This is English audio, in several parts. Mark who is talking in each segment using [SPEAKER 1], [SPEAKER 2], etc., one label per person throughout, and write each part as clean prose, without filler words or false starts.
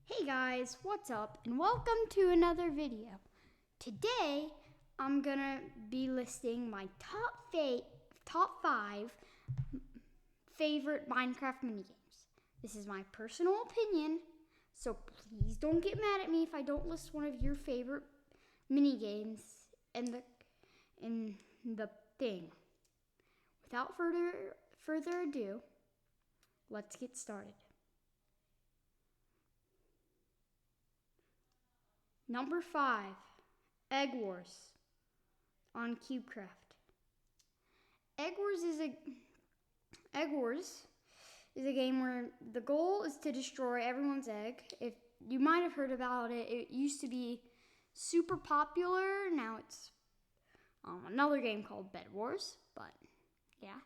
[SPEAKER 1] Hey guys, what's up and welcome to another video. Today I'm gonna be listing my top 5 favorite Minecraft minigames. This is my personal opinion, so please don't get mad at me if I don't list one of your favorite minigames in the thing. Without further ado, let's get started. Number 5, Egg Wars on Cubecraft. Egg Wars is a game where the goal is to destroy everyone's egg. If you might have heard about it, it used to be super popular. Now it's another game called Bed Wars, but yeah.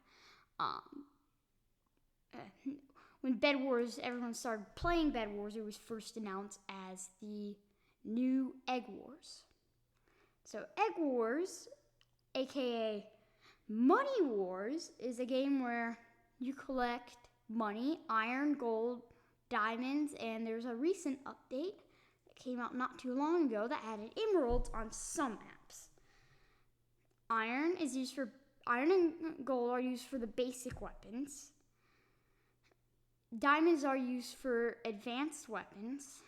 [SPEAKER 1] When Bed Wars, everyone started playing Bed Wars, it was first announced as the new Egg Wars. So Egg Wars, aka Money Wars, is a game where you collect money, iron, gold, diamonds, and there's a recent update that came out not too long ago that added emeralds on some maps. Iron and gold are used for the basic weapons. Diamonds are used for advanced weapons.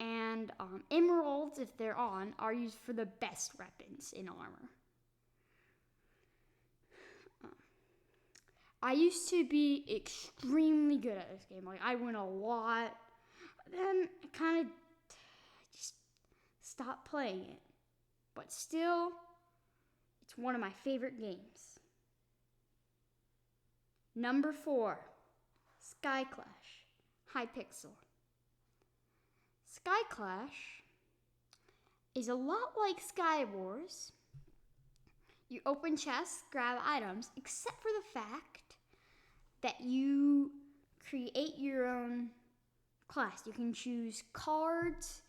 [SPEAKER 1] And emeralds, if they're on, are used for the best weapons in armor. I used to be extremely good at this game. Like, I win a lot. Then I kind of just stopped playing it. But still, it's one of my favorite games. Number 4, Skyclash, Hypixel. Skyclash is a lot like Sky Wars. You open chests, grab items, except for the fact that you create your own class. You can choose cards.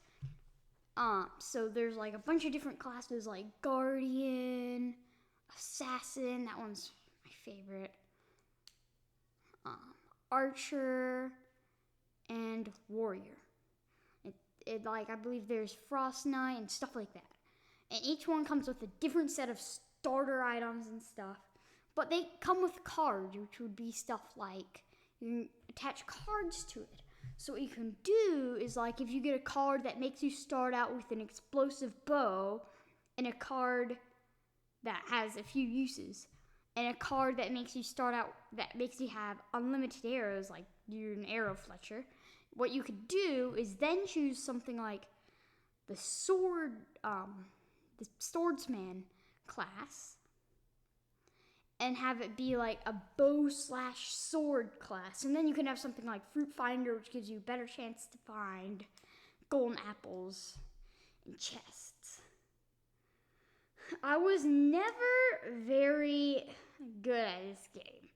[SPEAKER 1] So there's like a bunch of different classes like Guardian, Assassin, that one's my favorite, Archer, and Warrior. I believe there's Frost Knight and stuff like that. And each one comes with a different set of starter items and stuff. But they come with cards, which would be stuff like you can attach cards to it. So what you can do is, like, if you get a card that makes you start out with an explosive bow, and a card that has a few uses, and a card that makes you start out, that makes you have unlimited arrows, like you're an arrow fletcher. What you could do is then choose something like the swordsman class, and have it be like a bow/sword class. And then you can have something like Fruit Finder, which gives you a better chance to find golden apples in chests. I was never very good at this game,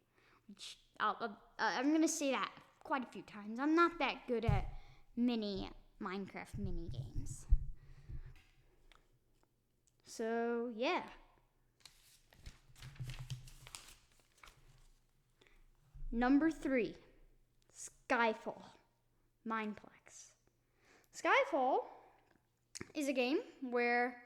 [SPEAKER 1] which I'm going to say that quite a few times. I'm not that good at Minecraft mini games. So yeah. Number 3, Skyhole, Mineplex. Skyhole is a game where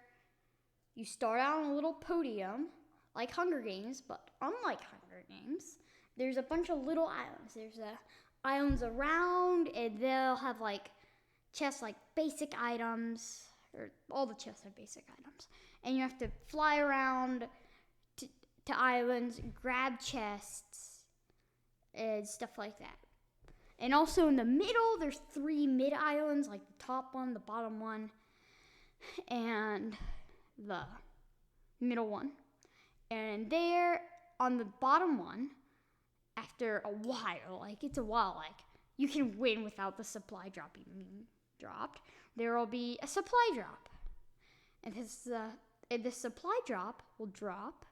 [SPEAKER 1] you start out on a little podium like Hunger Games, but unlike Hunger Games, there's a bunch of little islands. There's islands around, and they'll have like chests like basic items, or all the chests have basic items, and you have to fly around to islands, grab chests and stuff like that. And also in the middle, there's 3 mid islands, like the top one, the bottom one, and the middle one. And there on the bottom one, after a while, like you can win without the supply drop being dropped. There will be a supply drop, and the supply drop will drop,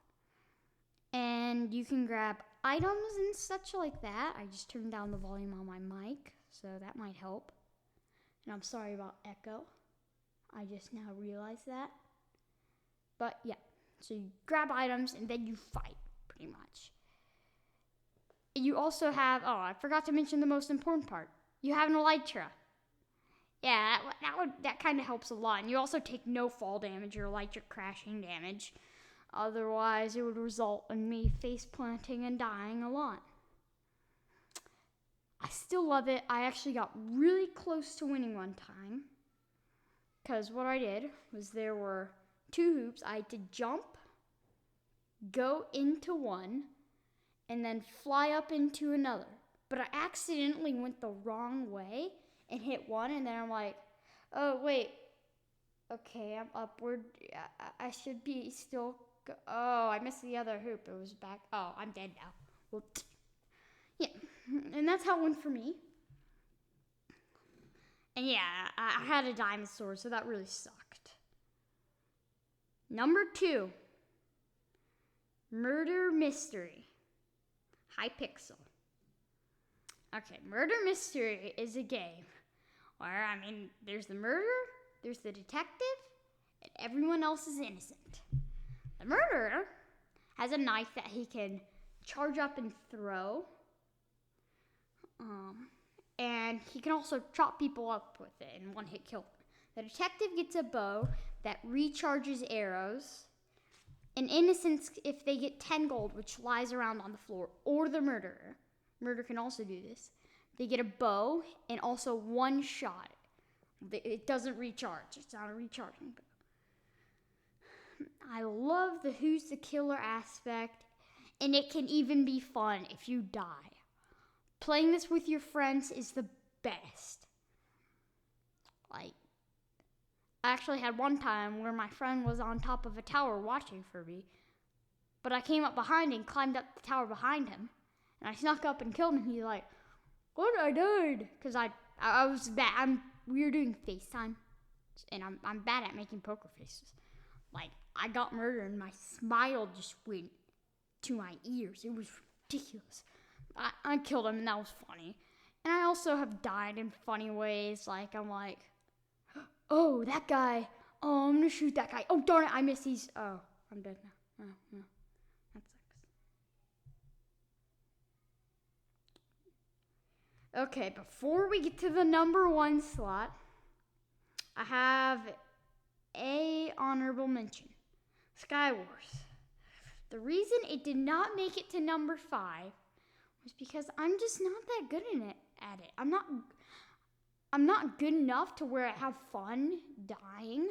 [SPEAKER 1] and you can grab items and such like that. I just turned down the volume on my mic, so that might help. And I'm sorry about echo. I just now realized that. But yeah, so you grab items and then you fight, pretty much. You also have, I forgot to mention the most important part, you have an elytra. Yeah, that kind of helps a lot. And you also take no fall damage or elytra crashing damage. Otherwise, it would result in me face planting and dying a lot. I still love it. I actually got really close to winning one time. Because what I did was there were 2 hoops. I had to jump, go into one, and then fly up into another. But I accidentally went the wrong way and hit one, and then I'm like, oh, wait. Okay, I'm upward. I should be still. Oh, I missed the other hoop. It was back. Oh, I'm dead now. Well, yeah, and that's how it went for me. And yeah, I had a diamond sword, so that really sucked. Number 2, Murder Mystery, Hypixel. Okay, Murder Mystery is a game where, there's the murderer, there's the detective, and everyone else is innocent. The murderer has a knife that he can charge up and throw. And he can also chop people up with it and one-hit kill them. The detective gets a bow that recharges arrows. And innocents, if they get 10 gold, which lies around on the floor, or the murderer can also do this, they get a bow and also one shot. It doesn't recharge. It's not a recharging bow. I love the who's the killer aspect, and it can even be fun if you die. Playing this with your friends is the best. I actually had one time where my friend was on top of a tower watching for me, but I came up behind and climbed up the tower behind him, and I snuck up and killed him. He's like, "What? I died?" Because I was bad. We were doing FaceTime, and I'm bad at making poker faces. I got murdered, and my smile just went to my ears. It was ridiculous. I killed him, and that was funny. And I also have died in funny ways. I'm like, oh, that guy. Oh, I'm going to shoot that guy. Oh, darn it, I missed these. Oh, I'm dead now. Oh, no. That sucks. Okay, before we get to the number 1 slot, I have a honorable mention. Sky Wars. The reason it did not make it to number 5 was because I'm just not that good at it. I'm not good enough to where I have fun dying.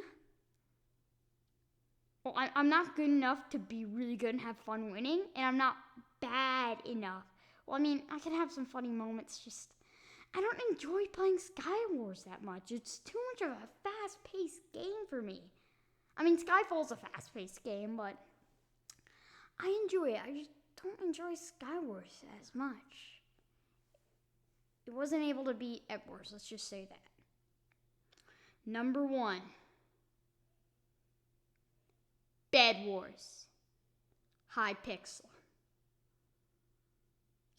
[SPEAKER 1] Well, I'm not good enough to be really good and have fun winning, and I'm not bad enough. Well, I can have some funny moments, just I don't enjoy playing Sky Wars that much. It's too much of a fast-paced game for me. Skyfall's a fast-paced game, but I enjoy it. I just don't enjoy Sky Wars as much. It wasn't able to beat Egg Wars, let's just say that. Number 1, Bed Wars, Hypixel.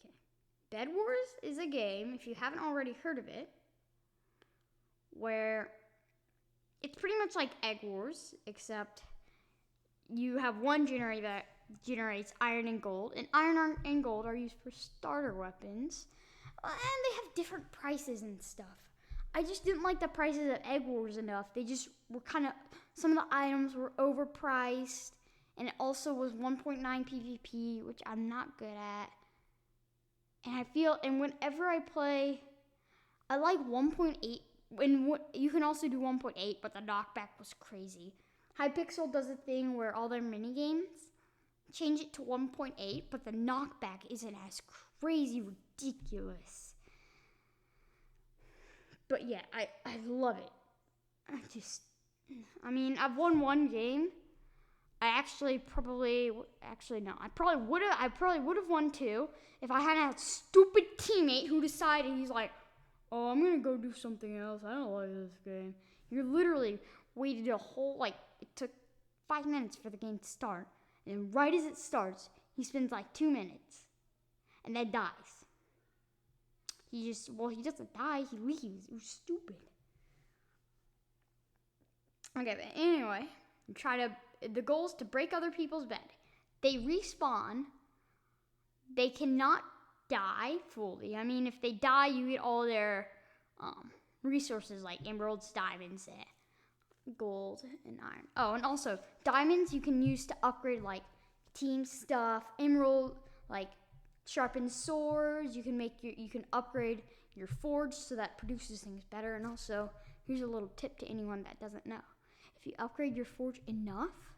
[SPEAKER 1] Okay, Bed Wars is a game, if you haven't already heard of it, where it's pretty much like Egg Wars, except you have one generator that generates iron and gold, and iron and gold are used for starter weapons, and they have different prices and stuff. I just didn't like the prices of Egg Wars enough. They just were some of the items were overpriced, and it also was 1.9 PvP, which I'm not good at. And whenever I play, I like 1.8. You can also do 1.8, but the knockback was crazy. Hypixel does a thing where all their minigames change it to 1.8, but the knockback isn't as crazy ridiculous. But yeah, I love it. I've won one game. I probably would have won 2 if I hadn't had a stupid teammate who decided, he's like, oh, I'm going to go do something else. I don't like this game. You literally waited a whole, it took 5 minutes for the game to start. And right as it starts, he spends 2 minutes. And then dies. He doesn't die, he leaves. It was stupid. Okay, but anyway, the goal is to break other people's bed. They respawn. They cannot die fully. If they die, you get all their resources like emeralds, diamonds, gold, and iron. Oh, and also diamonds you can use to upgrade like team stuff. Emerald like sharpened swords. You can upgrade your forge so that produces things better. And also, here's a little tip to anyone that doesn't know: if you upgrade your forge enough,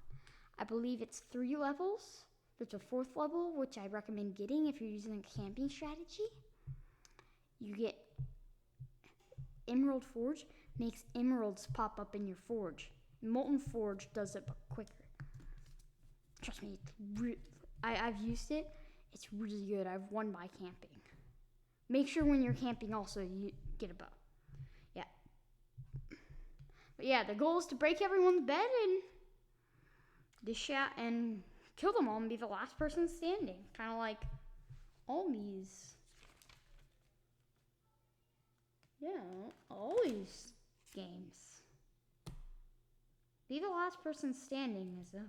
[SPEAKER 1] I believe it's 3 levels. There's a 4th level, which I recommend getting if you're using a camping strategy. You get Emerald Forge, makes emeralds pop up in your forge. Molten Forge does it, but quicker. Trust me, I've used it. It's really good. I've won by camping. Make sure when you're camping also you get a bow. Yeah. But yeah, the goal is to break everyone's bed and kill them all and be the last person standing. Kind of like all these. Yeah, all these games. Be the last person standing is a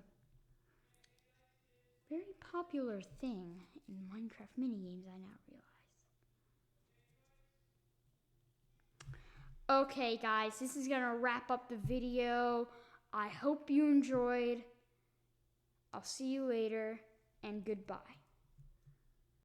[SPEAKER 1] very popular thing in Minecraft Minigames, I now realize. Okay, guys, this is gonna wrap up the video. I hope you enjoyed. I'll see you later, and goodbye.